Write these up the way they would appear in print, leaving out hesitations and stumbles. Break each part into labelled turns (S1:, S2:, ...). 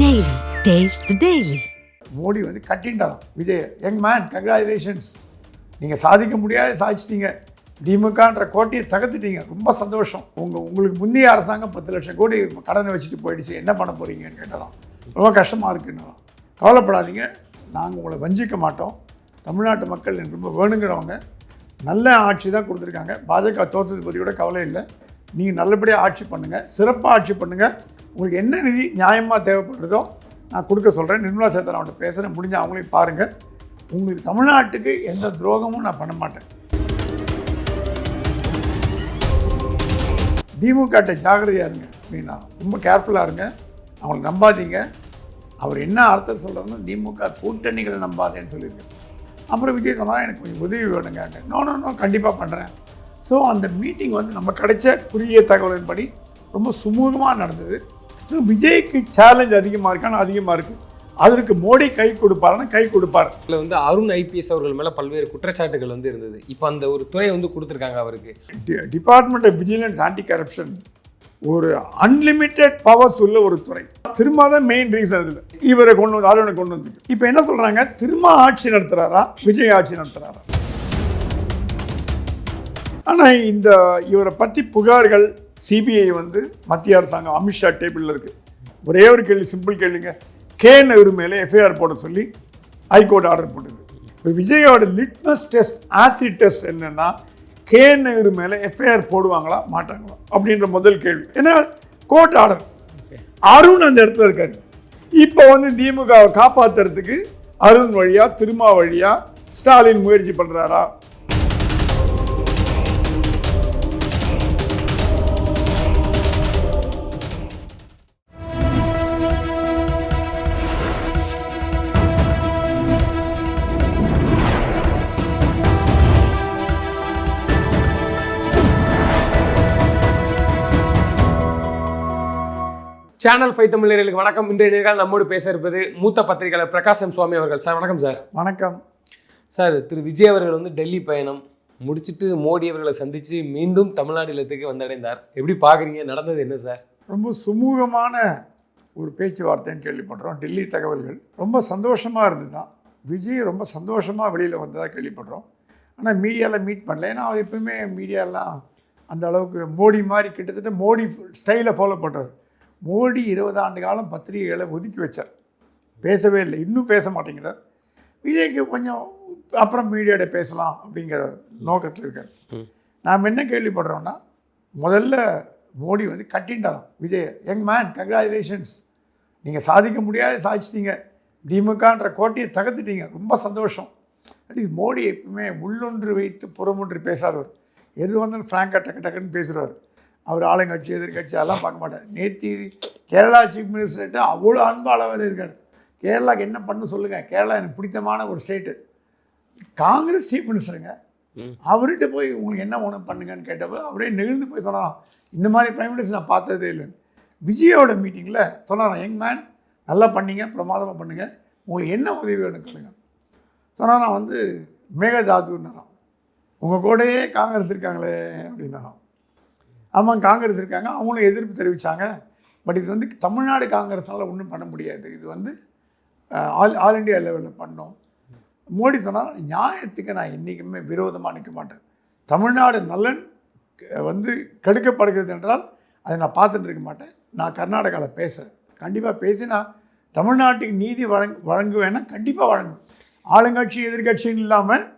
S1: Daily. Taste the Daily.
S2: Modi வந்து கட்டின்றான் Vijay, young man congratulations, நீங்கள் சாதிக்க முடியாத சாதிச்சிட்டீங்க, திமுகன்ற கோட்டையை தகர்த்துட்டீங்க, ரொம்ப சந்தோஷம், உங்களுக்கு முந்தைய அரசாங்கம் 10 லட்சம் கோடி கடனை வச்சுட்டு போயிடுச்சு, என்ன பண்ண போகிறீங்கன்னு கேட்டாராம். ரொம்ப கஷ்டமாக இருக்குன்னாராம். கவலைப்படாதீங்க, நாங்கள் உங்களை வஞ்சிக்க மாட்டோம், தமிழ்நாட்டு மக்கள் எனக்கு ரொம்ப வேணுங்கிறவங்க, நல்ல ஆட்சி தான் கொடுத்துருக்காங்க, பாஜக தோற்றத்தை பற்றி கூட கவலை இல்லை, நீங்கள் நல்லபடியாக ஆட்சி பண்ணுங்கள், சிறப்பாக ஆட்சி பண்ணுங்கள், உங்களுக்கு என்ன நிதி நியாயமாக தேவைப்படுறதோ நான் கொடுக்க சொல்கிறேன். நிர்மலா சீதாராமன் பேசுகிறேன், முடிஞ்ச அவங்களையும் பாருங்கள். உங்களுக்கு தமிழ்நாட்டுக்கு எந்த துரோகமும் நான் பண்ண மாட்டேன். திமுகட்ட ஜாகிரதையாக இருங்க அப்படின்னா, ரொம்ப கேர்ஃபுல்லாக இருங்க, அவங்களை நம்பாதீங்க. அவர் என்ன அர்த்தம் சொல்கிறாருன்னா, திமுக கூட்டணிகளை நம்பாதேன்னு சொல்லியிருக்கேன். அப்புறம் விஜய் சொன்னால் எனக்கு கொஞ்சம் உதவி வேணுங்க. நோ கண்டிப்பாக பண்ணுறேன். ஸோ அந்த மீட்டிங் வந்து நம்ம கிடைச்ச குறுகிய தகவலின்படி ரொம்ப சுமூகமாக நடந்தது. ஸோ விஜய்க்கு சேலஞ்ச் அதிகமாக இருக்கான்னு அதிகமாக இருக்குது. அதற்கு மோடி கை கொடுப்பாருன்னா கை கொடுப்பார்.
S3: இதில் வந்து அருண் ஐபிஎஸ் அவர்கள் மேலே பல்வேறு குற்றச்சாட்டுகள் வந்து இருந்தது. இப்போ அந்த ஒரு துறையை வந்து கொடுத்துருக்காங்க அவருக்கு.
S2: Department of vigilance anti corruption ஒரு அன்லிமிட்டெட் பவர்ஸ் உள்ள ஒரு துறை. திரும்ப தான் மெயின் ரீசன் இதில் இவரை கொண்டு வந்து அருணை கொண்டு வந்து இப்போ என்ன சொல்கிறாங்க, திரும்ப ஆட்சி நடத்துகிறாரா விஜய் ஆட்சி நடத்துகிறாரா? ஆனால் இந்த இவரை பற்றி புகார்கள் சிபிஐ வந்து மத்திய அரசாங்கம் அமித்ஷா டேபிளில் இருக்குது. ஒரே ஒரு கேள்வி, சிம்பிள் கேள்விங்க, நகர் மேலே எஃப்ஐஆர் போட சொல்லி ஹைகோர்ட் ஆர்டர் போட்டது. இப்போ விஜயோட லிட்மஸ் டெஸ்ட், ஆசிட் டெஸ்ட் என்னென்னா, நகர் மேலே எஃப்ஐஆர் போடுவாங்களா மாட்டாங்களா அப்படின்ற முதல் கேள்வி. ஏன்னா கோர்ட் ஆர்டர், அருண் அந்த இடத்துல இருக்காரு. இப்போ வந்து திமுகவை காப்பாற்றுறதுக்கு அருண் வழியா திருமா வழியா ஸ்டாலின் முயற்சி பண்ணுறாரா?
S3: சேனல் 5 தமிழர்களுக்கு வணக்கம். இன்றைய நேர்காணல் நம்மோடு பேச இருப்பது மூத்த பத்திரிகையாளர் பிரகாசம் சுவாமி அவர்கள். சார் வணக்கம். சார்
S2: வணக்கம்.
S3: சார், திரு விஜய் அவர்கள் வந்து டெல்லி பயணம் முடிச்சுட்டு மோடி அவர்களை சந்தித்து மீண்டும் தமிழ்நாடு இல்லத்துக்கு வந்தடைந்தார். எப்படி பார்க்குறீங்க, நடந்தது என்ன சார்?
S2: ரொம்ப சுமூகமான ஒரு பேச்சுவார்த்தைன்னு கேள்விப்படுறோம். டெல்லி தகவல்கள் ரொம்ப சந்தோஷமாக இருந்தது தான். விஜய் ரொம்ப சந்தோஷமாக வெளியில் வந்ததாக கேள்விப்படுறோம். ஆனால் மீடியாவில் மீட் பண்ணல. ஏன்னா அவர் எப்பவுமே மீடியாலாம் அந்த அளவுக்கு மோடி மாதிரி கிட்டத்தட்ட மோடி ஸ்டைலை ஃபாலோ பண்ணுறாரு. மோடி 20 ஆண்டு காலம் பத்திரிகைகளை ஒதுக்கி வச்சார், பேசவே இல்லை, இன்னும் பேச மாட்டேங்கிறார். விஜய்க்கு கொஞ்சம் அப்புறம் மீடியாவோட பேசலாம் அப்படிங்கிற நோக்கத்தில் இருக்கார். நாம் என்ன கேள்விப்படுறோன்னா, முதல்ல மோடி வந்து கட்டின்றாராம் விஜய், யங் மேன் கங்க்ராச்சுலேஷன்ஸ், நீங்கள் சாதிக்க முடியாத சாதிச்சிட்டீங்க, திமுகன்ற கோட்டையை தகர்த்துட்டீங்க, ரொம்ப சந்தோஷம். அட்லீஸ்ட் மோடி எப்பவுமே உள்ளொன்று வைத்து புறமொன்று பேசாதவர், எது வந்தாலும் ஃப்ராங்காக டக்குன்னு பேசுகிறவர். அவர் ஆளுங்கட்சி எதிர்கட்சி அதெல்லாம் பார்க்க மாட்டார். நேற்று கேரளா சீஃப் மினிஸ்டர்கிட்ட அவ்வளோ அன்பு அளவில் இருக்கார். கேரளாவுக்கு என்ன பண்ணு சொல்லுங்கள், கேரளா எனக்கு பிடித்தமான ஒரு ஸ்டேட்டு. காங்கிரஸ் சீஃப் மினிஸ்டருங்க, அவர்கிட்ட போய் உங்களுக்கு என்ன ஒன்று பண்ணுங்கன்னு கேட்டப்போ அவரே நெகிழ்ந்து போய் சொன்னாராம், இந்த மாதிரி பிரைம் மினிஸ்டர் நான் பார்த்ததே இல்லைன்னு. விஜயோட மீட்டிங்கில் சொன்னாராம், யங் மேன் நல்லா பண்ணீங்க, பிரமாதமாக பண்ணுங்கள், உங்களுக்கு என்ன உதவி வேணும் கேளுங்க. சொன்னாராம் வந்து மேகதாதுன்னாராம், உங்கள் கூடயே காங்கிரஸ் இருக்காங்களே அப்படின்னாராம். ஆமாம், காங்கிரஸ் இருக்காங்க, அவங்களும் எதிர்ப்பு தெரிவித்தாங்க. பட் இது வந்து தமிழ்நாடு காங்கிரஸ்னால் ஒன்றும் பண்ண முடியாது, இது வந்து ஆல் இண்டியா லெவலில் பண்ணோம். மோடி சொன்னால், நியாயத்துக்கு நான் என்றைக்குமே விரோதமாக நிற்க மாட்டேன். தமிழ்நாடு நலன் வந்து கெடுக்கப்படுகிறது என்றால் அதை நான் பார்த்துட்டு இருக்க மாட்டேன். நான் கர்நாடகாவில் பேசுகிறேன், கண்டிப்பாக பேசி நான் தமிழ்நாட்டுக்கு நீதி வழங்குவேன்னா கண்டிப்பாக வழங்குவேன். ஆளுங்கட்சி எதிர்கட்சின்னு இல்லாமல்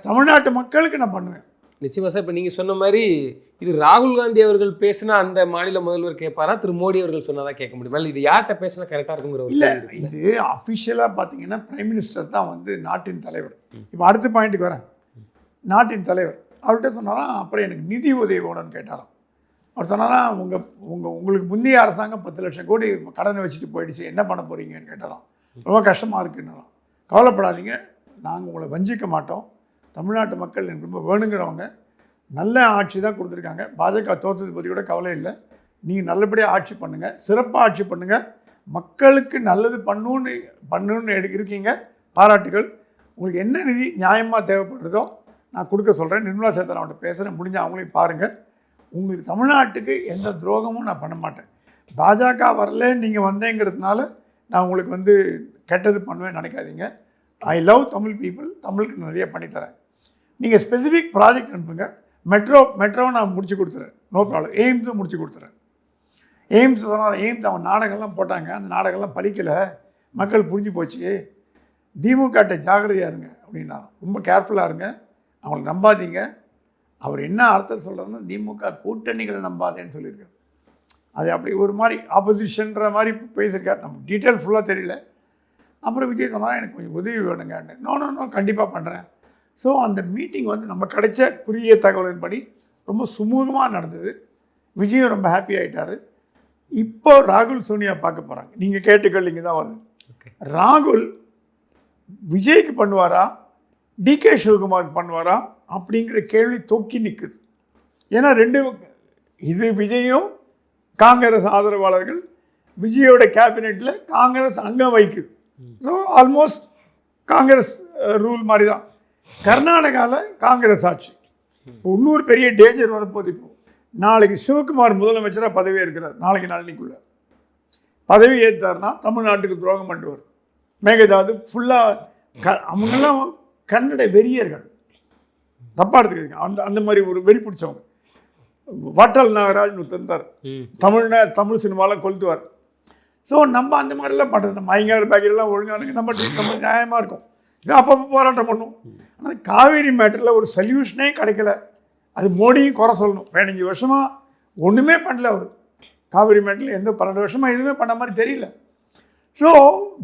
S2: தமிழ்நாட்டு மக்களுக்கு நான் பண்ணுவேன்.
S3: நிச்சயமாக சார். இப்போ நீங்கள் சொன்ன மாதிரி இது ராகுல் காந்தி அவர்கள் பேசினா அந்த மாநில முதல்வர் கேட்பாரா, திரு மோடி அவர்கள் சொன்னதான் கேட்க முடியும்? இது யார்கிட்ட பேசினா கரெக்டாக இருக்குங்கிற
S2: இல்லை, இது அஃபிஷியலாக பார்த்தீங்கன்னா பிரைம் மினிஸ்டர் தான் வந்து நாட்டின் தலைவர். இப்போ அடுத்த பாயிண்ட்டுக்கு வரேன். நாட்டின் தலைவர் அவர்கிட்ட சொன்னாராம், அப்புறம் எனக்கு நிதி உதவி வேணும்னு கேட்டாராம். அவர் சொன்னாராம், உங்களுக்கு முந்தைய அரசாங்கம் 10 லட்சம் கோடி கடனை வச்சுட்டு போயிடுச்சு, என்ன பண்ண போகிறீங்கன்னு கேட்டாராம். ரொம்ப கஷ்டமாக இருக்குன்னாராம். கவலைப்படாதீங்க, நாங்கள் உங்களை வஞ்சிக்க மாட்டோம், தமிழ்நாட்டு மக்கள் எனக்கு ரொம்ப வேணுங்கிறவங்க, நல்ல ஆட்சி தான் கொடுத்துருக்காங்க, பாஜக தோற்றத்தை பற்றி கூட கவலை இல்லை, நீங்கள் நல்லபடியாக ஆட்சி பண்ணுங்கள், சிறப்பாக ஆட்சி பண்ணுங்கள், மக்களுக்கு நல்லது பண்ணணுன்னு இருக்கீங்க, பாராட்டுகள், உங்களுக்கு என்ன நிதி நியாயமாக தேவைப்படுறதோ நான் கொடுக்க சொல்கிறேன். நிர்மலா சீதாராமன் பேசுகிறேன், முடிஞ்ச அவங்களையும் பாருங்கள். உங்களுக்கு தமிழ்நாட்டுக்கு எந்த துரோகமும் நான் பண்ண மாட்டேன். பாஜக வரல நீங்கள் வந்தேங்கிறதுனால நான் உங்களுக்கு வந்து கெட்டது பண்ணுவேன்னு நினைக்காதீங்க. ஐ லவ் தமிழ் பீப்புள், தமிழுக்கு நிறைய பண்ணித்தரேன். நீங்கள் ஸ்பெசிஃபிக் ப்ராஜெக்ட் அனுப்புங்க. மெட்ரோவை நான் முடிச்சு கொடுத்துறேன், நோ ப்ராப்ளம். எய்ம்ஸும் முடிச்சு கொடுத்துறேன். எய்ம்ஸ் சொன்னால் எய்ம்ஸ் அவன் நாடகம்லாம் போட்டாங்க, அந்த நாடகம்லாம் பலிக்கலை, மக்கள் புரிஞ்சு போச்சு. திமுகட்ட ஜாகிரதையாக இருங்க அப்படின்னா, ரொம்ப கேர்ஃபுல்லாக இருங்க, அவங்களை நம்பாதீங்க. அவர் என்ன அர்த்தம் சொல்கிறதுன்னா, திமுக கூட்டணிகளை நம்பாதேன்னு சொல்லியிருக்காரு. அது அப்படி ஒரு மாதிரி ஆப்போசிஷன்ற மாதிரி பேசியிருக்கார். நம்ம டீட்டெயில் ஃபுல்லாக தெரியல. அப்புறம் விஜய் சொன்னால் எனக்கு கொஞ்சம் உதவி வேணுங்கன்னு. நோ கண்டிப்பாக பண்ணுறேன். ஸோ அந்த மீட்டிங் வந்து நம்ம கிடைச்ச குறுகிய தகவலின்படி ரொம்ப சுமூகமாக நடந்தது. விஜயும் ரொம்ப ஹாப்பி ஆகிட்டார். இப்போ ராகுல் சோனியா பார்க்க போகிறாங்க. நீங்கள் கேட்டுக்கள் இங்கே தான் வருது. ராகுல் விஜய்க்கு பண்ணுவாரா, டிகே சிவகுமாருக்கு பண்ணுவாரா அப்படிங்கிற கேள்வி தொக்கி நிற்குது. ஏன்னா இது விஜயும் காங்கிரஸ் ஆதரவாளர்கள், விஜயோட கேபினெட்டில் காங்கிரஸ் அங்கம் வைக்குது. ஸோ ஆல்மோஸ்ட் காங்கிரஸ் ரூல் மாதிரி தான். கர்நாடகாவில் காங்கிரஸ் ஆட்சி. இன்னொரு பெரிய டேஞ்சர் வரப்போது. இப்போ நாளைக்கு சிவகுமார் முதலமைச்சராக பதவி இருக்கிறார். நாளைக்குள்ளே பதவி ஏற்றார்னா தமிழ்நாட்டுக்கு துரோகம் பண்ணுவார். மேகதாது ஃபுல்லாக அவங்கெல்லாம் கன்னட வெறியர்கள், தப்பாக எடுத்துக்கிறீங்க. அந்த மாதிரி ஒரு வெறி பிடிச்சவங்க. வாட்டல் நாகராஜ் இருந்தார், தமிழ் சினிமாலாம் கொளுத்துவார். ஸோ நம்ம அந்த மாதிரிலாம் பண்ணுறது, நம்ம ஐங்காறு பேக்கெல்லாம் ஒழுங்கானுங்க, நம்ம நியாயமாக இருக்கும். இது அப்பப்போ போராட்டம் பண்ணும். ஆனால் காவேரி மேட்டரில் ஒரு சொல்யூஷனே கிடைக்கல. அது மோடியும் குறை சொல்லணும். 15 வருஷமாக ஒன்றுமே பண்ணல அவர். காவேரி மேட்டரில் 12 வருஷமாக எதுவுமே பண்ண மாதிரி தெரியல. ஸோ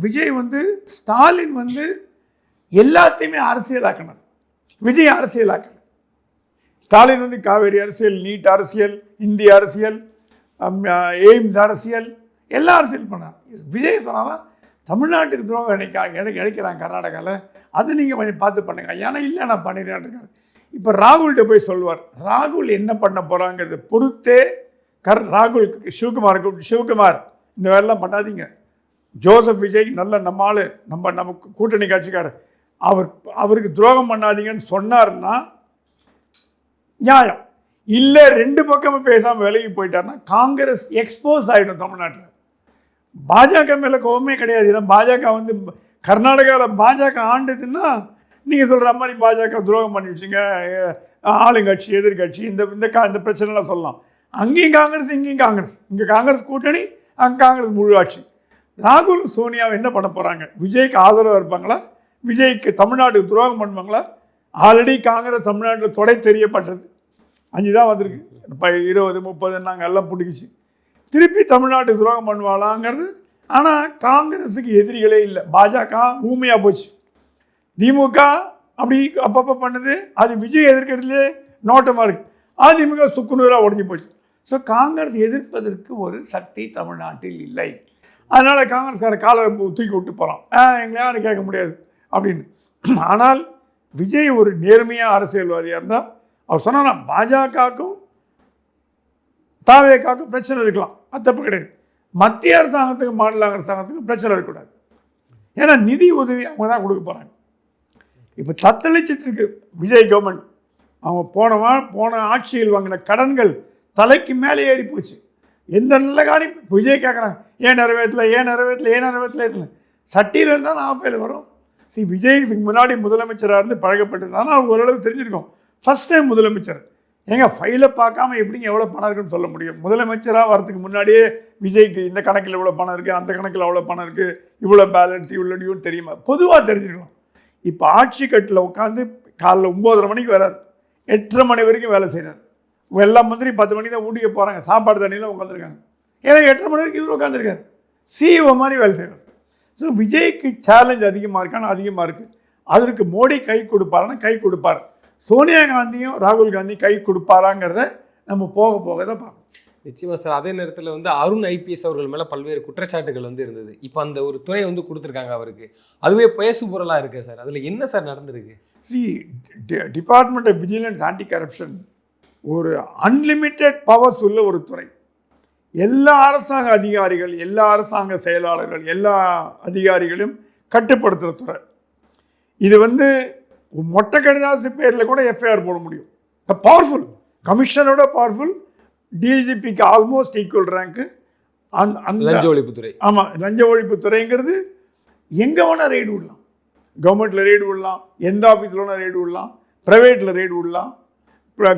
S2: விஜய் வந்து ஸ்டாலின் வந்து எல்லாத்தையுமே அரசியலாக்கணும், விஜய் அரசியலாக்கணும். ஸ்டாலின் வந்து காவேரி அரசியல், நீட் அரசியல், இந்திய அரசியல், எய்ம்ஸ் அரசியல், எல்லா அரசியல் பண்ணாங்க. விஜய் சொன்னாலும் தமிழ்நாட்டுக்கு துரோகம் இணைக்கிறாங்க கர்நாடகாவில், அது நீங்கள் கொஞ்சம் பார்த்து பண்ணுங்க. ஏன்னா இல்லை நான் பண்ணிடுறேன் இருக்காரு. இப்போ ராகுல்கிட்ட போய் சொல்லுவார். ராகுல் என்ன பண்ண போகிறாங்கிறத பொறுத்தே ராகுல் சிவகுமார் இந்த வேலைலாம் பண்ணாதீங்க. ஜோசப் விஜய் நல்ல நம்மால் நம்ம கூட்டணி கட்சிக்காரர், அவருக்கு துரோகம் பண்ணாதீங்கன்னு சொன்னார்னா நியாயம். இல்லை 2 பக்கமும் பேசாமல் விலகி போயிட்டார்னா காங்கிரஸ் எக்ஸ்போஸ் ஆகிடும் தமிழ்நாட்டில். பாஜக மேலே கோவமே கிடையாது. ஏன்னா பாஜக வந்து கர்நாடகாவில் பாஜக ஆண்டுதுன்னா நீங்கள் சொல்கிற மாதிரி பாஜக துரோகம் பண்ணிடுச்சுங்க, ஆளுங்கட்சி எதிர்கட்சி இந்த பிரச்சனைலாம் சொல்லலாம். அங்கேயும் காங்கிரஸ், இங்கேயும் காங்கிரஸ். இங்கே காங்கிரஸ் கூட்டணி, அங்கே காங்கிரஸ் முழு ஆட்சி. ராகுல் சோனியாவை என்ன பண்ண போகிறாங்க? விஜய்க்கு ஆதரவாக இருப்பாங்களா, விஜய்க்கு தமிழ்நாட்டுக்கு துரோகம் பண்ணுவாங்களா? ஆல்ரெடி காங்கிரஸ் தமிழ்நாட்டில் தொடை தெரியப்பட்டது, 5 தான் வந்திருக்கு. இப்போ 20, 30 நாங்கள் எல்லாம் பிடிக்கிச்சு. திருப்பி தமிழ்நாட்டுக்கு துரோகம் பண்ணுவாளாங்கிறது. ஆனால் காங்கிரஸுக்கு எதிரிகளே இல்லை. பாஜக ஊமையாக போச்சு. திமுக அப்படி அப்பப்போ பண்ணுது, அது விஜய் எதிர்க்கிறதுலே நோட்டமாக இருக்குது. அதிமுக சுக்குநூறாக உடஞ்சி போச்சு. ஸோ காங்கிரஸ் எதிர்ப்பதற்கு ஒரு சக்தி தமிழ்நாட்டில் இல்லை. அதனால் காங்கிரஸ்கார காலை தூக்கி விட்டு போகிறான், எங்களை யாரும் கேட்க முடியாது அப்படின்னு. ஆனால் விஜய் ஒரு நேர்மையாக அரசியல்வாதியாக இருந்தால் அவர் சொன்னா பாஜகவுக்கும் தாவேக்காவுக்கும் பிரச்சனை இருக்கலாம், அது தப்பு கிடையாது. மத்திய அரசாங்கத்துக்கு மாநில அரசாங்கத்துக்கும் பிரச்சனை இருக்கக்கூடாது. ஏன்னா நிதி உதவி அவங்க தான் கொடுக்க போகிறாங்க. இப்போ தத்தளிச்சிட்டு இருக்கு விஜய் கவர்மெண்ட். அவங்க போன ஆட்சியில் வாங்கின கடன்கள் தலைக்கு மேலே ஏறி போச்சு. எந்த நல்ல காரியம் விஜய் கேட்குறாங்க, ஏன் நிறைவேற்றல சட்டியில் இருந்தால் நாற்பேல் வரும். விஜய் இதுக்கு முன்னாடி முதலமைச்சராக இருந்து பழகப்பட்டதுனால அவங்க ஓரளவு தெரிஞ்சிருக்கோம். ஃபஸ்ட் டைம் முதலமைச்சர். ஏங்க ஃபைலை பார்க்காம எப்படிங்க எவ்வளோ பணம் இருக்குன்னு சொல்ல முடியும்? முதலமைச்சராக வரதுக்கு முன்னாடியே விஜய்க்கு இந்த கணக்கில் இவ்வளோ பணம் இருக்குது, அந்த கணக்கில் அவ்வளோ பணம் இருக்குது, இவ்வளோ பேலன்ஸ், இவ்வளோ டியூன்னு தெரியுமா? பொதுவாக தெரிஞ்சுக்கலாம். இப்போ ஆட்சி கட்டில் உட்காந்து காலைல 9:30 மணிக்கு வராரு, 8:30 மணி வரைக்கும் வேலை செய்கிறார். எல்லா மந்திரி 10 மணிக்கு தான் ஊட்டிக்கு போகிறாங்க, சாப்பாடு தண்ணியில் உட்காந்துருக்காங்க. ஏன்னா 8:30 மணி வரைக்கும் இவர் உட்காந்துருக்காரு, சிஇஓ மாதிரி வேலை செய்கிறார். ஸோ விஜய்க்கு சேலஞ்ச் அதிகமாக இருக்கான்னு அதிகமாக இருக்குது. அதற்கு மோடி கை கொடுப்பாரான்னா கை கொடுப்பார். சோனியா காந்தியும் ராகுல் காந்தி கை கொடுப்பாராங்கிறத நம்ம போக தான் பார்க்கணும்.
S3: நிச்சயமாக சார். அதே நேரத்தில் வந்து அருண் ஐபிஎஸ் அவர்கள் மேலே பல்வேறு குற்றச்சாட்டுகள் வந்து இருந்தது. இப்போ அந்த ஒரு துறை வந்து கொடுத்துருக்காங்க அவருக்கு, அதுவே பேசு பொருளாக இருக்குது சார். அதில் என்ன சார் நடந்திருக்கு?
S2: Department of vigilance anti corruption ஒரு அன்லிமிட்டெட் பவர்ஸ் உள்ள ஒரு துறை. எல்லா அரசாங்க அதிகாரிகள், எல்லா அரசாங்க செயலாளர்கள், எல்லா அதிகாரிகளையும் கட்டுப்படுத்துகிற துறை இது. வந்து மொட்டை கடிதாசு பேரில் கூட எஃப்ஐஆர் போட முடியும். பவர்ஃபுல், கமிஷனரோட பவர்ஃபுல், டிஜிபிக்கு ஆல்மோஸ்ட் ஈக்குவல் ரேங்க்கு. அந்த
S3: லஞ்ச ஒழிப்புத்துறை.
S2: ஆமாம், லஞ்ச ஒழிப்புத்துறைங்கிறது எங்கே வேணால் ரெய்டு விடலாம். கவர்மெண்ட்டில் ரெய்டு விடலாம், எந்த ஆஃபீஸில் வேணால் ரெய்டு விடலாம், ப்ரைவேட்டில் ரெய்டு விடலாம்.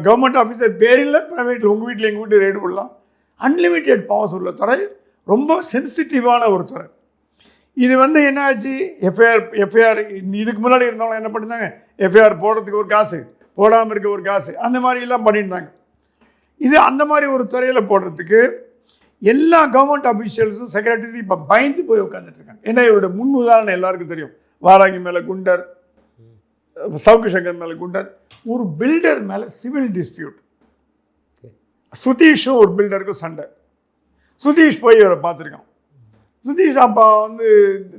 S2: கவர்மெண்ட் ஆஃபீஸர் பேரில் ப்ரைவேட்டில் உங்கள் வீட்டில் எங்கள் வீட்டு ரெய்டு விடலாம். அன்லிமிட்டெட் பவர்ஸ் உள்ள துறை, ரொம்ப சென்சிட்டிவான ஒரு துறை. இது என்ன ஆச்சு, எஃப்ஐஆர் இதுக்கு முன்னாடி இருந்தவங்க என்ன பண்ணியிருந்தாங்க, எஃப்ஐஆர் போடுறதுக்கு ஒரு காசு, போடாமல் இருக்க ஒரு காசு, அந்த மாதிரிலாம் பண்ணியிருந்தாங்க. இது அந்த மாதிரி ஒரு துறையில் போடுறதுக்கு எல்லா கவர்மெண்ட் அஃபீஷியல்ஸும் செக்ரட்டரிஸும் இப்போ பயந்து போய் உட்காந்துட்டு இருக்காங்க. ஏன்னா இவரோட முன் உதாரணம் எல்லாருக்கும் தெரியும். வாராகி மேலே குண்டர், சவுக்கு சங்கர் மேலே குண்டர், ஒரு பில்டர் மேலே சிவில் டிஸ்பியூட். சுதீஷும் ஒரு பில்டருக்கும் சண்டை. சுதீஷ் போய் இவரை பார்த்துருக்கான். சுதீஷ் அப்பா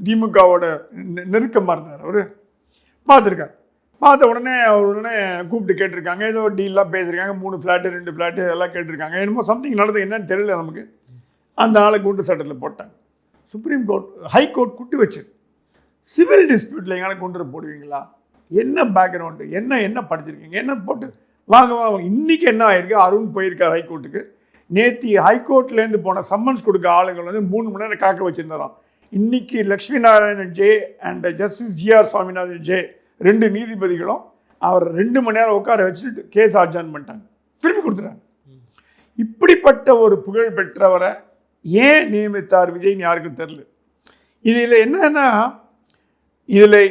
S2: திமுகவோட நெருக்கமாக இருந்தார். அவர் பார்த்துருக்கார். பார்த்த உடனே கூப்பிட்டு கேட்டிருக்காங்க. ஏதோ டீல்லாம் பேசியிருக்காங்க. 3 ஃப்ளாட்டு 2 ஃப்ளாட்டு எல்லாம் கேட்டிருக்காங்க. என்னமோ சம்திங் நடந்தது, என்னன்னு தெரியல நமக்கு. அந்த ஆளை குண்டு சட்டத்தில் போட்டாங்க. சுப்ரீம் கோர்ட், ஹைகோர்ட் குட்டி வச்சு சிவில் டிஸ்பியூட்டில் எங்களை கொண்டு போடுவீங்களா, என்ன பேக்ரவுண்டு, என்ன படிச்சிருக்கீங்க, என்ன போட்டு வாங்க. இன்றைக்கி என்ன ஆயிருக்கு, அருண் போயிருக்கார் ஹைகோர்ட்டுக்கு. நேற்று ஹைகோர்ட்லேருந்து போன சம்மன்ஸ் கொடுக்க ஆளுங்கள் 3 மணி நேரம் காக்க வச்சுருந்தாராம். இன்றைக்கி Lakshmi Narayanan J and justice GR Swaminathan J 2 நீதிபதிகளும் அவர் 2 மணி நேரம் உட்கார வச்சுட்டு கேஸ் அட்ஜாயின் பண்ணிட்டாங்க, திருப்பி கொடுத்துட்டாங்க. இப்படிப்பட்ட ஒரு புகழ் பெற்றவரை ஏன் நியமித்தார் விஜய்னு யாருக்கும் தெரியல. இதில் என்னன்னா, இதில்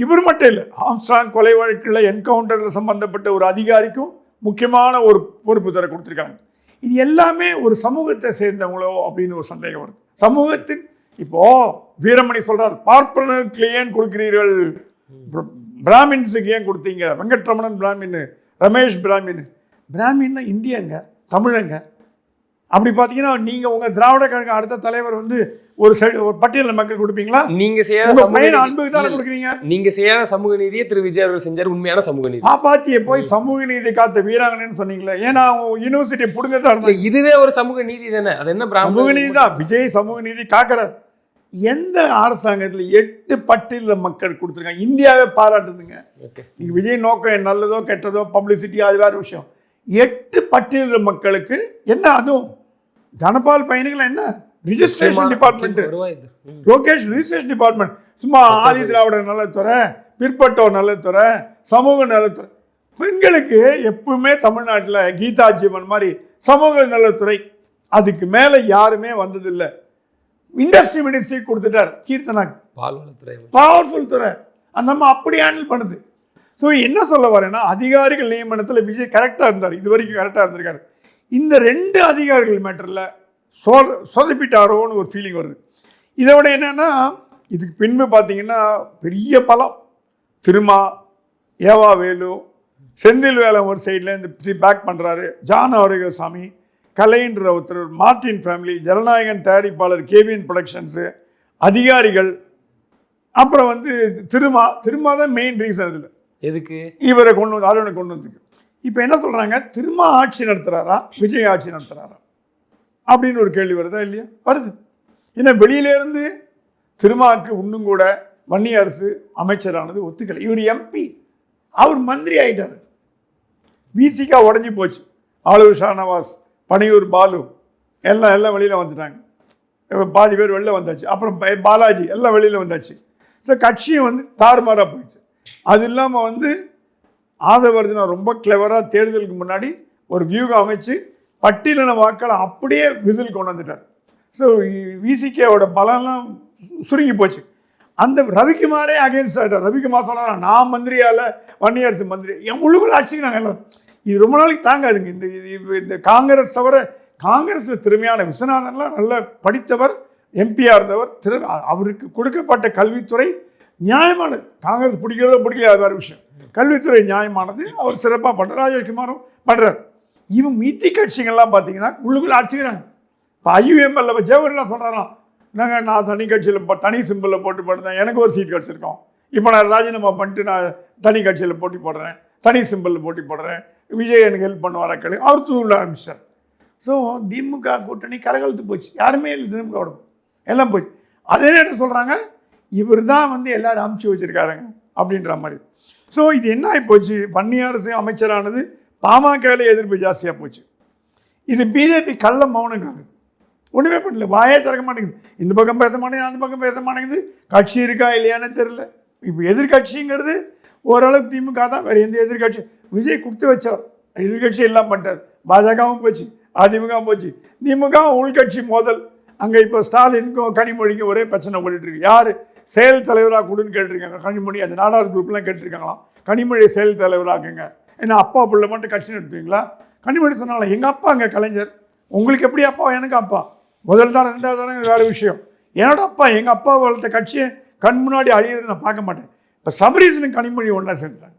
S2: இவர் மட்டும் இல்லை, ஆம்ஸ்ட்ராங் கொலை வழக்கில் என்கவுண்டரில் சம்பந்தப்பட்ட ஒரு அதிகாரிக்கும் முக்கியமான ஒரு பொறுப்பு தர கொடுத்துருக்காங்க. இது எல்லாமே ஒரு சமூகத்தை சேர்ந்தவங்களோ அப்படின்னு ஒரு சந்தேகம் வருது. சமூகத்தின் இப்போது வீரமணி சொல்கிறார், பார்ப்பனருக்கு ஏன் கொடுக்கிறீர்கள், பிராமின்ஸுக்கு ஏன் கொடுத்தீங்க, வெங்கட்ரமணன் பிராமின், ரமேஷ் பிராமின்னா இந்தியங்க, தமிழங்க. அப்படி பார்த்தீங்கன்னா நீங்கள் உங்கள் திராவிட கழக அடுத்த தலைவர் ஒரு பட்டியலில் மக்கள் கொடுப்பீங்களா?
S3: நீங்கள் செய்யாத
S2: அன்புக்கு தானே கொடுக்குறீங்க.
S3: நீங்கள் செய்யாத சமூக நீதியை திரு விஜய் அவர்கள் செஞ்சார். உண்மையான சமூக நீதி.
S2: பாப்பாத்தியை போய் சமூக நீதி காத்த வீராங்கன்னு சொன்னீங்களே, ஏன்னா அவங்க யூனிவர்சிட்டியை பிடுங்க தான் இருந்தாங்க.
S3: இதுவே ஒரு சமூக நீதி தானே. அது என்ன
S2: சமூக நீதி தான். விஜய் சமூக நீதி காக்கிறார். எந்த அரசாங்கத்தில் 8 பட்டியலில் மக்கள் கொடுத்துருக்காங்க? இந்தியாவே பாராட்டுதுங்க. நீங்கள் விஜய் நோக்கம் நல்லதோ கெட்டதோ பப்ளிசிட்டி அது வேறு விஷயம். 8 பட்டியலில் மக்களுக்கு என்ன, அதுவும் தனபால் பையனுகள் என்ன registration department, Lokesh registration department. சும்மா ஆதி திராவிட நலத்துறை, பிற்பட்டோர் நலத்துறை, சமூக நலத்துறை. பெண்களுக்கு எப்பவுமே தமிழ்நாட்டில் கீதா ஜீவன் மாதிரி சமூக நலத்துறை, அதுக்கு மேலே யாருமே வந்ததில்லை. இண்டஸ்ட்ரி மினிஸ்ட்ரி கொடுத்துட்டார் கீர்த்தனா, பவர்ஃபுல் துறை. அந்த அம்மா அப்படி ஹேண்டில் பண்ணுது. ஸோ என்ன சொல்ல வரேன்னா, அதிகாரிகள் நியமனத்தில் விஜய் கரெக்டாக இருந்தார், இது வரைக்கும் கரெக்டாக இருந்திருக்காரு. இந்த 2 அதிகாரிகள் மேட்டரில் சொதப்பிட்டாரோன்னு ஒரு ஃபீலிங் வருது. இதை விட என்னென்னா, இதுக்கு பின்பு பார்த்தீங்கன்னா பெரிய பலம் திருமா, ஏவா வேலு, செந்தில் வேலை ஒரு சைடில் இந்த பேக் பண்ணுறாரு, ஜான் ஆரோக்கியசாமி, கலைன்ற ஒருத்தர், மார்டின் ஃபேமிலி, ஜனநாயகன் தயாரிப்பாளர், கேவிஎன் ப்ரொடக்ஷன்ஸு, அதிகாரிகள், அப்புறம் திருமா தான் மெயின் ரீசன். இதில் எதுக்கு இவரை அருணை கொண்டு வந்துருக்கு. இப்போ என்ன சொல்கிறாங்க, திருமா ஆட்சி நடத்துகிறாரா விஜய் ஆட்சி நடத்துகிறாரா அப்படின்னு ஒரு கேள்வி வருதா இல்லையா? வருது. ஏன்னா வெளியிலேருந்து திருமாவுக்கு இன்னும் கூட வன்னி அரசு அமைச்சரானது ஒத்துக்கலை. இவர் எம்பி, அவர் மந்திரி ஆகிட்டார். விசிகா உடஞ்சி போச்சு. ஆளூர் ஷானவாஸ், பனையூர் பாலு எல்லாம் வெளியில் வந்துட்டாங்க. பாதி பேர் வெளில வந்தாச்சு. அப்புறம் பாலாஜி எல்லாம் வெளியில் வந்தாச்சு. ஸோ கட்சியும் தாறுமாறாக போயிடுச்சு. அது இல்லாமல் ஆதவர்ஜனா ரொம்ப கிளவராக தேர்தலுக்கு முன்னாடி ஒரு வியூகம் அமைச்சு பட்டியலின வாக்களை அப்படியே விசில் கொண்டு வந்துட்டார். ஸோ விசிகேவோட பலம்லாம் சுருங்கி போச்சு. அந்த ரவிக்குமாரே அகேன்ஸ்ட் ஆகிட்டார். ரவிக்குமார் சொன்னார், நான் மந்திரியால் வன்னியரசு மந்திரி என் உள்ளுக்குள்ள ஆட்சிக்கிறாங்க எல்லாம். இது ரொம்ப நாளைக்கு தாங்காதுங்க. இந்த காங்கிரஸ் தவிர காங்கிரஸில் திறமையான விஸ்வநாதன்லாம் நல்ல படித்தவர், எம்பியாக இருந்தவர். அவருக்கு கொடுக்கப்பட்ட கல்வித்துறை நியாயமானது. காங்கிரஸ் பிடிக்கிறதோ பிடிக்கல வேறு விஷயம். கல்வித்துறை நியாயமானது, அவர் சிறப்பாக பண்ணுறார். ராஜேஷ்குமாரும் பண்ணுறார். இவன் மீத்தி கட்சிகள்லாம் பார்த்தீங்கன்னா உள்ளுக்குள்ளே அடிச்சுக்கிறாங்க. இப்போ ஐயுஎம்எல்ல ஜெவஹர்லாம் சொல்கிறாராம், நான் தனி கட்சியில் தனி சிம்பிளில் போட்டு போடுறேன், எனக்கு ஒரு சீட் கிடச்சிருக்கோம். இப்போ நான் ராஜினாமா பண்ணிட்டு நான் தனி கட்சியில் போட்டி போடுறேன், தனி சிம்பிளில் போட்டி போடுறேன், விஜய் எனக்கு ஹெல்ப் பண்ணுவார கேள்வி அவர் தூண்ட ஆரம்பிச்சார். ஸோ திமுக கூட்டணி கலகலத்து போச்சு. யாருமே இல்லை திமுகவோட, எல்லாம் போச்சு. அதே நேரத்தில் சொல்கிறாங்க, இவர் தான் எல்லோரும் அமுச்சு வச்சுருக்காருங்க அப்படின்ற மாதிரி. ஸோ இது என்ன ஆகி போச்சு, வன்னியரசு அமைச்சரானது பாமகவில் எதிர்ப்பு ஜாஸ்தியாக போச்சு. இது பிஜேபி கள்ள மௌனம் காக்குது. ஒன்றுமே பண்ணல, வாயே திறக்க மாட்டேங்குது. இந்த பக்கம் பேச மாட்டேங்குது, அந்த பக்கம் பேச மாட்டேங்குது. கட்சி இருக்கா இல்லையானே தெரில. இப்போ எதிர்கட்சிங்கிறது ஓரளவுக்கு திமுக தான், வேறு எந்த எதிர்கட்சி. விஜய் கொடுத்து வச்சவர் எதிர்கட்சி எல்லாம் பண்ணிட்டார். பாஜகவும் போச்சு, அதிமுகவும் போச்சு, திமுக உள்கட்சி மோதல். அங்கே இப்போ ஸ்டாலினுக்கும் கனிமொழிக்கும் ஒரே பிரச்சனை ஓடிட்டு இருக்கு. யார் செயல் தலைவராக கொடுன்னு கேட்டிருக்காங்க. கனிமொழி அந்த நாடார் குரூப்லாம் கேட்டிருக்காங்களாம், கனிமொழி செயல் தலைவராக்குங்க. ஏன்னா அப்பா பிள்ளை மட்டும் கட்சி நடத்துவீங்களா? கனிமொழி சொன்னாங்களா, எங்கள் அப்பா அங்கே கலைஞர், உங்களுக்கு எப்படி அப்பா, எனக்கு அப்பா. முதல் தான் ரெண்டாவது தானே வேறு விஷயம். என்னோட அப்பா, எங்கள் அப்பா வளர்த்த கட்சியை கண் முன்னாடி அழியிறது நான் பார்க்க மாட்டேன். இப்போ சபரீசனுக்கு கனிமொழி ஒன்றா சேர்ந்துட்டாங்க,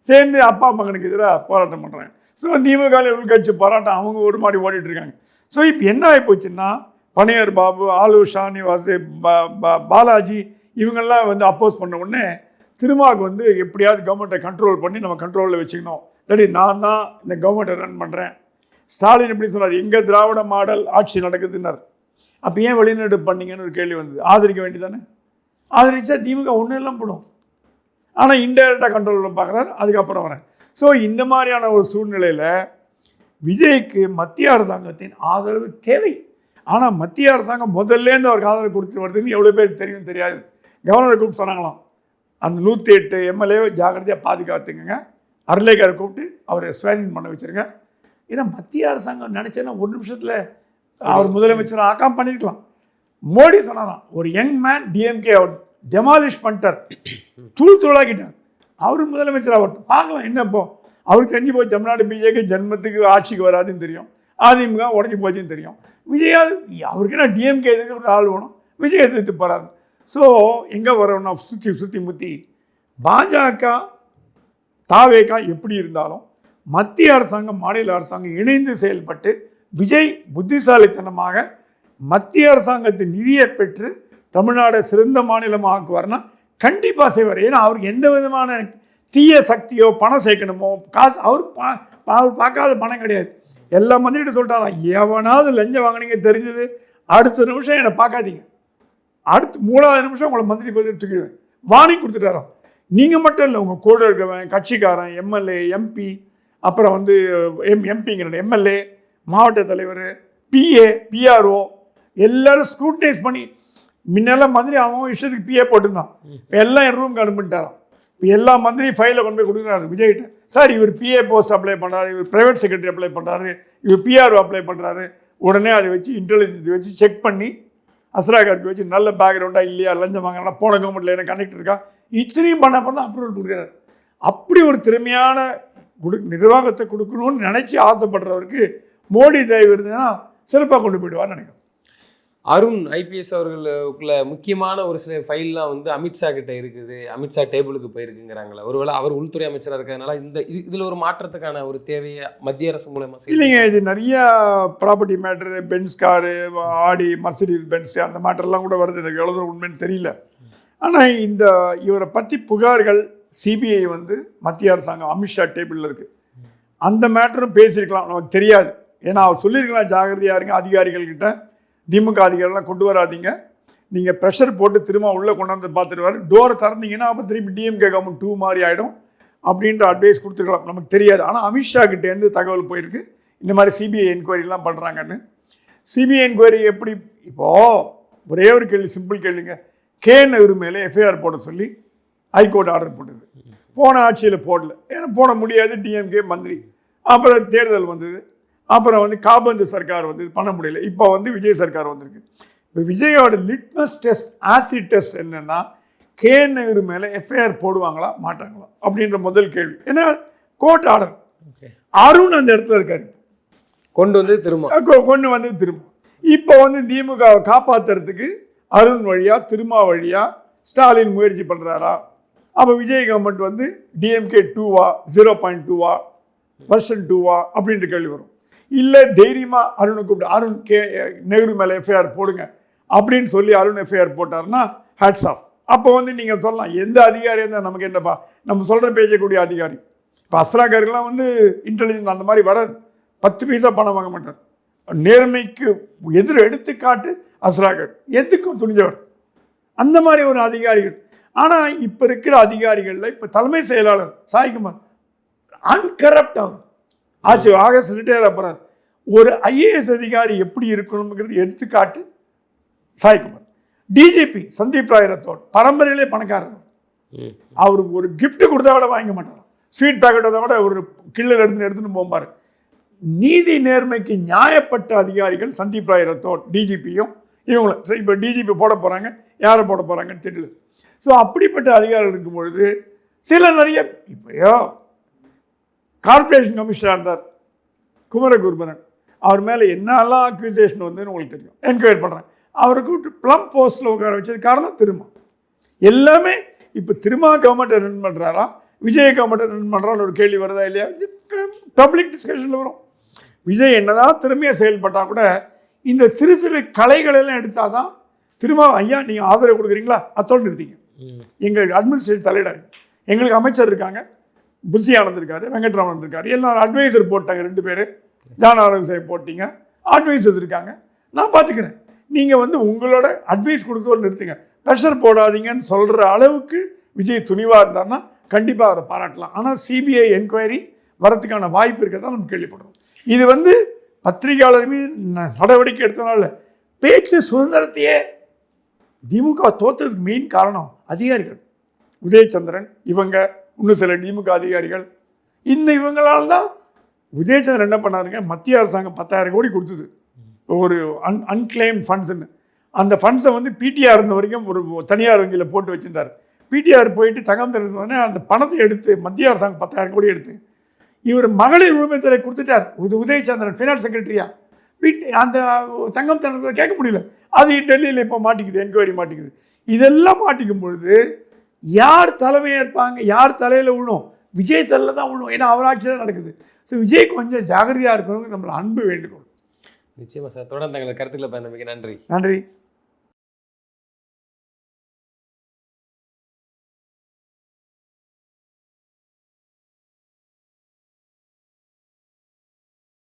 S2: சேர்ந்து அப்பா மகனுக்கு எதிராக போராட்டம் பண்ணுறாங்க. ஸோ திமுகவில் உள்கட்சி போராட்டம் அவங்க ஒரு மாதிரி ஓடிட்டுருக்காங்க. ஸோ இப்போ என்ன ஆகி போச்சுன்னா, பனையர் பாபு, ஆலு ஷானிவாஸ், பாலாஜி இவங்கெல்லாம் வந்து அப்போஸ் பண்ண உடனே திருமாவுக்கு வந்து எப்படியாவது கவர்மெண்ட்டை கண்ட்ரோல் பண்ணி நம்ம கண்ட்ரோலில் வச்சுக்கணும். இல்லாட்டி நான் தான் இந்த கவர்மெண்ட்டை ரன் பண்ணுறேன். ஸ்டாலின் எப்படி சொன்னார், எங்கள் திராவிட மாடல் ஆட்சி நடக்குதுன்னார். அப்போ ஏன் வெளிநாடு பண்ணீங்கன்னு ஒரு கேள்வி வந்தது. ஆதரிக்க வேண்டியதானே? ஆதரிச்சா திமுக ஒன்றும் எல்லாம் போடும். ஆனால் இன்டைரக்டாக கண்ட்ரோலில் பார்க்குறாரு. அதுக்கப்புறம் வரேன். ஸோ இந்த மாதிரியான ஒரு சூழ்நிலையில் விஜய்க்கு மத்திய அரசாங்கத்தின் ஆதரவு தேவை. ஆனால் மத்திய அரசாங்கம் முதல்லேருந்து அவருக்கு ஆதரவு கொடுத்து வருதுன்னு எவ்வளோ பேருக்கு தெரியும் தெரியாது. கவர்னரை கூப்பிட்டு சொன்னாங்களாம், அந்த 108 எம்எல்ஏவை ஜாக்கிரதையாக பாதுகாத்துங்க, அர்லேக்கரை கூப்பிட்டு அவரை ஸ்வேரிங் பண்ண வச்சுருங்க. ஏன்னா மத்திய அரசாங்கம் நினச்சேன்னா ஒரு நிமிஷத்தில் அவர் முதலமைச்சர் ஆக்காம பண்ணியிருக்கலாம். மோடி சொன்னாராம், ஒரு யங் மேன் டிஎம்கே அவர் டெமாலிஷ் பண்ணிட்டார், தூள் தூளாக்கிட்டார், அவர் முதலமைச்சர் ஆகட்டும், பார்க்கலாம் என்ன. இப்போ அவருக்கு தெரிஞ்சு போய் தமிழ்நாடு பிஜேபி ஜென்மத்துக்கு ஆட்சிக்கு வராதுன்னு தெரியும், அதிமுக உடஞ்சி போச்சுன்னு தெரியும். விஜயாவது அவருக்கு என்ன டிஎம்கே எதிர்க்க ஆள் வேணும், விஜய் எதிர்த்து போகிறாரு. ஸோ எங்கே வரோம்னா சுற்றி முற்றி பாஜக தாவேகா எப்படி இருந்தாலும் மத்திய அரசாங்கம் மாநில அரசாங்கம் இணைந்து செயல்பட்டு விஜய் புத்திசாலித்தனமாக மத்திய அரசாங்கத்தின் நிதியை பெற்று தமிழ்நாடு சிறந்த மாநிலமாக்குவார்னா கண்டிப்பாக செய்வார். ஏன்னா அவருக்கு எந்த விதமான தீய சக்தியோ பணம் சேர்க்கணுமோ காசு அவர் பார்க்காத பணம் கிடையாது. எல்லா மந்திரிகிட்ட சொல்லிட்டாராம், எவனாவது லஞ்சம் வாங்கினீங்க தெரிஞ்சது அடுத்த நிமிஷம் என்னை பார்க்காதீங்க, அடுத்து 3வது நிமிஷம் உங்களை மந்திரி பதவி தூக்கிடுவேன், வாணி கொடுத்துட்டாராம். நீங்கள் மட்டும் இல்லை, உங்கள் கூட இருக்கிறவன் கட்சிக்காரன், எம்எல்ஏ, எம்பி, அப்புறம் வந்து எம்பிங்கிற எம்எல்ஏ, மாவட்ட தலைவர், பிஏ, பிஆர்ஓ எல்லோரும் ஸ்க்ரூட்டனைஸ் பண்ணி, முன்னெல்லாம் மந்திரி அவன் இஷ்டத்துக்கு பிஏ போட்டுருந்தான், எல்லாம் என் ரூம் அனுப்பிட்டாராம். இப்போ எல்லா மந்திரியும் ஃபைலை கொண்டு போய் கொடுக்குறாரு விஜய்கிட்ட. சார் இவர் பிஏ போஸ்ட் அப்ளை பண்ணுறாரு, இவர் ப்ரைவேட் செக்ரட்டரி அப்ளை பண்ணுறாரு, இவர் பிஆர்ஓ அப்ளை பண்ணுறாரு. உடனே அதை வச்சு இன்டெலிஜென்ஸ் வச்சு செக் பண்ணி அஸ்ராகாருக்கு வச்சு நல்ல பேக்ரவுண்டாக இல்லையா, லஞ்சம் வாங்கினா போன கவர்மெண்ட்டில் என்ன கனெக்ட் இருக்கா, இத்தனையும் பண்ண தான் அப்ரூவல் கொடுக்குறாரு. அப்படி ஒரு திறமையான நிர்வாகத்தை கொடுக்கணும்னு நினச்சி ஆசைப்படுறவருக்கு மோடி தயவு இருந்ததுன்னா சிறப்பாக கொண்டு போயிடுவார்னு நினைக்கிறேன்.
S3: அருண் ஐபிஎஸ் அவர்களுக்குள்ள முக்கியமான ஒரு சில ஃபைல்லாம் வந்து அமித்ஷா கிட்ட இருக்குது, அமித்ஷா டேபிளுக்கு போயிருக்குங்கிறாங்களா. ஒருவேளை அவர் உள்துறை அமைச்சராக இருக்கிறதுனால இதில் ஒரு மாற்றத்துக்கான ஒரு தேவையை மத்திய அரசு மூலமா
S2: இல்லைங்க. இது நிறைய ப்ராப்பர்ட்டி மேட்ரு, பென்ஸ் காரு, ஆடி, மர்சிடிஸ் பென்ஸ் அந்த மேட்டர்லாம் கூட வருது. எனக்கு எவ்வளோ தூரம் உண்மைன்னு தெரியல. ஆனால் இந்த இவரை பற்றி புகார்கள் சிபிஐ வந்து மத்திய அரசாங்கம் அமித்ஷா டேபிளில் இருக்குது. அந்த மேட்டரும் பேசியிருக்கலாம், நமக்கு தெரியாது. ஏன்னா அவர் சொல்லியிருக்கலாம், ஜாகிரதையாக இருங்க, அதிகாரிகள்கிட்ட திமுக அதிகாரிகள்லாம் கொண்டு வராதிங்க, நீங்கள் ப்ரெஷர் போட்டு திரும்ப உள்ளே கொண்டாந்து பார்த்துட்டு டோரை திறந்தீங்கன்னா அப்போ திருப்பி டிஎம்கே கவர்மெண்ட் 2 மாதிரி ஆகிடும் அப்படின்ற அட்வைஸ் கொடுத்துருக்கலாம், நமக்கு தெரியாது. ஆனால் அமித்ஷா கிட்டேருந்து தகவல் போயிருக்கு இந்த மாதிரி சிபிஐ என்கொயரிலாம் பண்ணுறாங்கன்னு. சிபிஐ என்கொயரி எப்படி, இப்போது ஒரே ஒரு கேள்வி, சிம்பிள் கேள்விங்க, நேரு மேலே எஃப்ஐஆர் போட சொல்லி ஹைகோர்ட் ஆர்டர் போட்டது. போன ஆட்சியில் போடல, ஏன்னா போட முடியாது, டிஎம்கே மந்திரி. அப்புறம் தேர்தல் வந்தது, அப்புறம் வந்து காபந்து சர்க்கார் வந்து பண்ண முடியல, இப்போ வந்து விஜய் சர்க்கார் வந்திருக்கு. இப்போ விஜயோட லிட்மஸ் டெஸ்ட், ஆசிட் டெஸ்ட் என்னென்னா, நேரு மேலே எஃப்ஐஆர் போடுவாங்களா மாட்டாங்களா அப்படின்ற முதல் கேள்வி. ஏன்னா கோர்ட் ஆர்டர், அருண் அந்த இடத்துல இருக்காரு, கொண்டு வந்து திரும்ப இப்போ வந்து திமுகவை காப்பாற்றுறதுக்கு அருண் வழியா திருமா வழியா ஸ்டாலின் முயற்சி பண்ணுறாரா? அப்போ விஜய் கவர்மெண்ட் வந்து டிஎம்கே 2வா 0.2வா வெர்ஷன் 2வா அப்படின்ற கேள்வி வரும். இல்லை தைரியமாக அருணை கூப்பிட்டு அருண் நேரு மேலே எஃப்ஐஆர் போடுங்க அப்படின்னு சொல்லி அருண் எஃப்ஐஆர் போட்டார்னா ஹேட்ஸ் ஆஃப். அப்போ வந்து நீங்கள் சொல்லலாம், எந்த அதிகாரியாக இருந்தால் நமக்கு என்னப்பா, நம்ம சொல்கிற பேசக்கூடிய அதிகாரி. இப்போ அஸ்ராகர்லாம் வந்து இன்டெலிஜென்ஸ் அந்த மாதிரி வராது, 10 பைசா பணம் வாங்க மாட்டார். நேர்மைக்கு எடுத்துக்காட்டு அஸ்ராகர், எதுக்கும் துணிஞ்சவர், அந்த மாதிரி ஒரு அதிகாரிகள். ஆனால் இப்போ இருக்கிற அதிகாரிகளில் இப்போ தலைமை செயலாளர் சாய்குமார் அன்கரப்ட், அவர் ஆச்சு ஆகஸ்ட் ரிட்டையர் ஆகிறார், ஒரு ஐஏஎஸ் அதிகாரி எப்படி இருக்கணுங்கிறது எடுத்துக்காட்டு சாய்குமார். டிஜிபி சந்தீப் ராய் ரத்தோட் பரம்பரையிலே பணக்காரர். அவருக்கு ஒரு gift கொடுத்தா கூட வாங்க மாட்டார். ஸ்வீட் பேக்கெட் வந்தால் கூட ஒரு கிள்ளல் எடுத்துன்னு போம்பார். நீதி நேர்மைக்கு நியாயப்பட்ட அதிகாரிகள் சந்தீப் ராய் ரத்தோட் டிஜிபியும் இவங்களும். இப்போ டிஜிபி போட போகிறாங்க, யாரை போட போகிறாங்கன்னு தெரியல. ஸோ அப்படிப்பட்ட அதிகாரிகள் இருக்கும் பொழுது சில நிறைய இப்போயோ கார்பரேஷன் கமிஷனராக இருந்தார் குமரகுருபரன். அவர் மேலே என்னெல்லாம் அக்யூசேஷன் வந்துன்னு உங்களுக்கு தெரியும். என்கொயரி பண்ணுறேன். அவருக்கு ப்ளம் போஸ்ட்டில் உட்கார வச்சது காரணம் திருமா. எல்லாமே இப்போ திருமா கவர்மெண்ட்டை ரன் பண்ணுறாரா, விஜய் கவர்மெண்ட்டை ரன் பண்ணுறான்னு ஒரு கேள்வி வருதா இல்லையா? பப்ளிக் டிஸ்கஷனில் வரும். விஜய் என்னதான் திறமையாக செயல்பட்டால் கூட இந்த சிறு சிறு கலைகளெல்லாம் எடுத்தால் தான் திரும்ப ஐயா நீங்கள் ஆதரவு கொடுக்குறீங்களா, அத்தோடு நிறுத்திங்க. எங்கள் அட்மினிஸ்ட்ரேட்டிவ் தலையிடாங்க. எங்களுக்கு அமைச்சர் இருக்காங்க, புஷி ஆனந்த் இருக்காரு, வெங்கட்ராமன் இருக்காரு, எல்லாரும் அட்வைசர் போட்டாங்க. 2 பேர் ஜான் ஆரோக்கியம் போட்டிங்க, அட்வைசர்ஸ் இருக்காங்க. நான் பார்த்துக்கிறேன். நீங்கள் உங்களோட அட்வைஸ் கொடுக்கறது நிறுத்துங்க, ப்ரெஷர் போடாதீங்கன்னு சொல்கிற அளவுக்கு விஜய் துணிவாக இருந்தார்னா கண்டிப்பாக அவரை பாராட்டலாம். ஆனால் சிபிஐ என்கொயரி வரத்துக்கான வாய்ப்பு இருக்கிறதா நம்ம கேள்விப்படுறோம். இது பத்திரிகையாளர் மீது நடவடிக்கை எடுத்தனால பேச்சு சுதந்திரத்தையே திமுக தோற்றதுக்கு மெயின் காரணம் அதிகாரிகள். உதயச்சந்திரன் இவங்க இன்னும் சில திமுக அதிகாரிகள். இவங்களால தான் உதயச்சந்திரன் என்ன பண்ணாருங்க, மத்திய அரசாங்கம் 10,000 கோடி கொடுத்தது ஒரு அன்கிளைம் ஃபண்ட்ஸ்ன்னு. அந்த ஃபண்ட்ஸை பிடிஆர் இருந்த வரைக்கும் ஒரு தனியார் வங்கியில் போட்டு வச்சுருந்தார். பிடிஆர் போயிட்டு தங்கம் திறந்தோடனே அந்த பணத்தை எடுத்து மத்திய அரசாங்கம் 10,000 கோடி எடுத்து இவர் மகளிர் உரிமைத்துறை கொடுத்துட்டார். உதயச்சந்திரன் ஃபினான்ஸ் செக்ரட்டரியா அந்த தங்கம் திறந்ததை கேட்க முடியல. அது டெல்லியில் இப்போ மாட்டிக்குது, என்கொயரி மாட்டிக்குது. இதெல்லாம் மாட்டிக்கும் பொழுது யார் தலைமையேற்பாங்க, யார் தலையில் விழும்? விஜய் தலையில் தான் விழும். ஏன்னா அவர் ஆட்சி தான் நடக்குது. ஸோ விஜய் கொஞ்சம் ஜாகிரதையாக இருக்கணும், நம்மளை அன்பு வேண்டுகோள்.
S3: நிச்சயமா சார். தொடர்ந்து தங்களை கருத்துக்களை பயந்தமைக்கு நன்றி.
S2: நன்றி.